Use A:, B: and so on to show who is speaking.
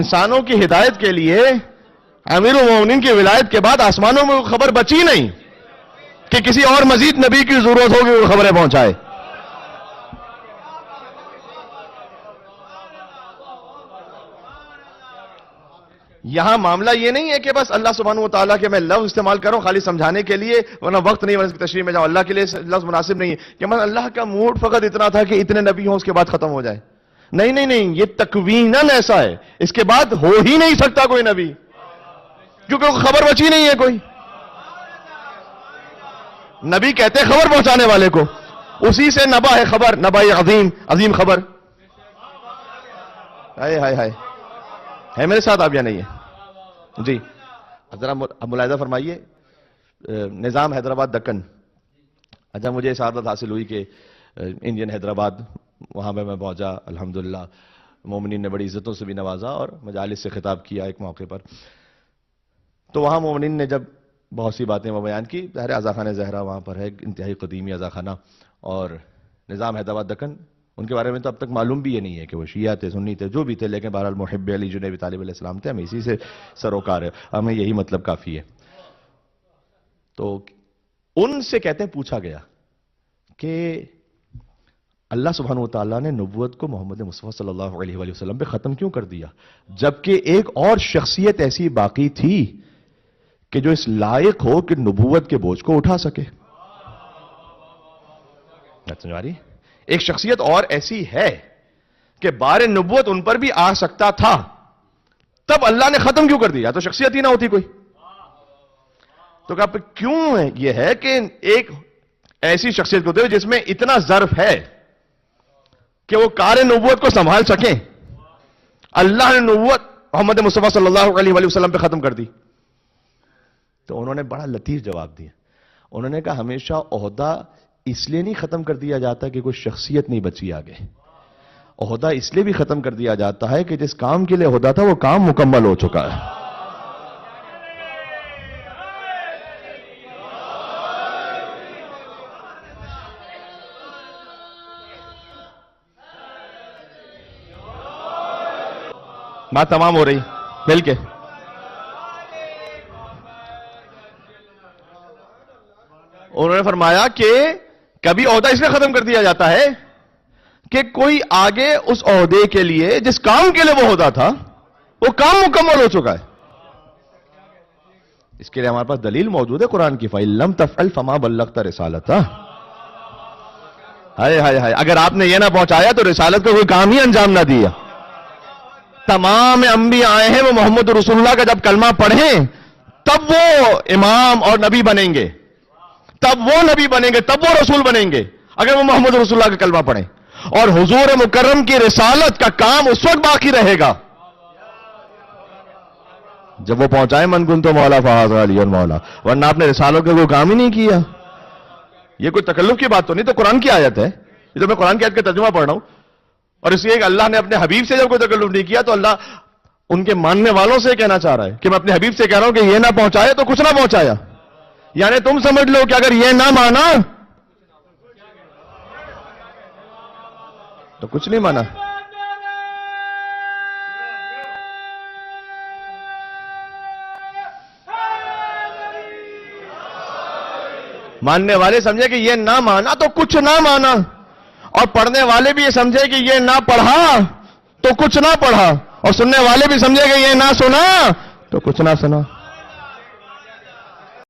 A: انسانوں کی ہدایت کے لیے امیر المومنین کی ولایت کے بعد آسمانوں میں خبر بچی نہیں کہ کسی اور مزید نبی کی ضرورت ہوگی وہ خبریں پہنچائے. یہاں معاملہ یہ نہیں ہے کہ بس اللہ سبحانہ وتعالیٰ کے میں لفظ استعمال کروں خالی سمجھانے کے لیے ورنہ وقت نہیں ورنہ اس کی تشریح میں جاؤں. اللہ کے لیے لفظ مناسب نہیں ہے کہ میں اللہ کا موڈ فقط اتنا تھا کہ اتنے نبی ہوں اس کے بعد ختم ہو جائے. نہیں نہیں نہیں، یہ تکویناً ایسا ہے، اس کے بعد ہو ہی نہیں سکتا کوئی نبی کیونکہ خبر بچی نہیں ہے. کوئی نبی کہتے خبر پہنچانے والے کو، اسی سے نبا ہے خبر، نبا عظیم، عظیم خبر. ہائے ہائے ہائے، ہے میرے ساتھ آپ یا نہیں ہے؟ جی ذرا ملاحظہ فرمائیے. نظام حیدرآباد دکن، اچھا مجھے سعادت حاصل ہوئی کہ انڈین حیدرآباد وہاں پہ میں پہنچا. الحمدللہ مومنین نے بڑی عزتوں سے بھی نوازا اور مجالس سے خطاب کیا ایک موقع پر. تو وہاں مومنین نے جب بہت سی باتیں وہ بیان کی، ظاہر عزا خانہ زہرا وہاں پر ہے، انتہائی قدیمی عزا خانہ. اور نظام حیدرآباد دکن، ان کے بارے میں تو اب تک معلوم بھی یہ نہیں ہے کہ وہ شیعہ تھے، سنی تھے، جو بھی تھے، لیکن بہرحال محب علی جنیدی طالب علیہ السلام تھے. ہمیں اسی سے سروکار ہے، ہمیں یہی مطلب کافی ہے. تو ان سے کہتے ہیں پوچھا گیا کہ اللہ سبحانہ وتعالیٰ نے نبوت کو محمد مصطفیٰ صلی اللہ علیہ وآلہ وسلم پہ ختم کیوں کر دیا جبکہ ایک اور شخصیت ایسی باقی تھی کہ جو اس لائق ہو کہ نبوت کے بوجھ کو اٹھا سکے. سمجھ آ رہی؟ ایک شخصیت اور ایسی ہے کہ بار نبوت ان پر بھی آ سکتا تھا، تب اللہ نے ختم کیوں کر دیا؟ تو شخصیت ہی نہ ہوتی کوئی. تو کہا کیوں ہے؟ یہ ہے کہ ایک ایسی شخصیت کو دے جس میں اتنا ظرف ہے کہ وہ کار نبوت کو سنبھال سکیں. اللہ نے نبوت محمد مصطفیٰ صلی اللہ علیہ وآلہ وسلم پہ ختم کر دی. تو انہوں نے بڑا لطیف جواب دیا. انہوں نے کہا ہمیشہ عہدہ اس لیے نہیں ختم کر دیا جاتا کہ کوئی شخصیت نہیں بچی آگے. عہدہ اس لیے بھی ختم کر دیا جاتا ہے کہ جس کام کے لیے عہدہ تھا وہ کام مکمل ہو چکا ہے. بات تمام ہو رہی مل کے. انہوں نے فرمایا کہ کبھی عہدہ اس لیے ختم کر دیا جاتا ہے کہ کوئی آگے اس عہدے کے لیے جس کام کے لیے وہ عہدہ تھا وہ کام مکمل ہو چکا ہے. اس کے لیے ہمارے پاس دلیل موجود ہے قرآن کی، فَإِن لَمْ تَفْعَلْ فَمَا بَلَّغْتَ رِسَالَتَهُ. ہائے ہائے ہائے، اگر آپ نے یہ نہ پہنچایا تو رسالت کو کوئی کام ہی انجام نہ دیا. تمام انبیاء آئے ہیں، وہ محمد رسول اللہ کا جب کلمہ پڑھیں تب وہ امام اور نبی بنیں گے، تب وہ نبی بنیں گے، تب وہ رسول بنیں گے اگر وہ محمد رسول اللہ کا کلمہ پڑھیں. اور حضور مکرم کی رسالت کا کام اس وقت باقی رہے گا جب وہ پہنچائے من کنت مولا فہذا علی مولا، ورنہ آپ نے رسالت کا کوئی کام ہی نہیں کیا. یہ کوئی تکلف کی بات تو نہیں، تو قرآن کی آیت ہے. یہ تو میں قرآن کی آیت کا ترجمہ پڑھ رہا ہوں. اور اس لیے کہ اللہ نے اپنے حبیب سے جب کوئی تکلف نہیں کیا تو اللہ ان کے ماننے والوں سے کہنا چاہ رہا ہے کہ میں اپنے حبیب سے کہہ رہا ہوں کہ یہ نہ پہنچایا تو کچھ نہ پہنچایا. یعنی تم سمجھ لو کہ اگر یہ نہ مانا تو کچھ نہیں مانا. ماننے والے سمجھے کہ یہ نہ مانا تو کچھ نہ مانا، اور پڑھنے والے بھی یہ سمجھے کہ یہ نہ پڑھا تو کچھ نہ پڑھا، اور سننے والے بھی سمجھے کہ یہ نہ سنا تو کچھ نہ سنا.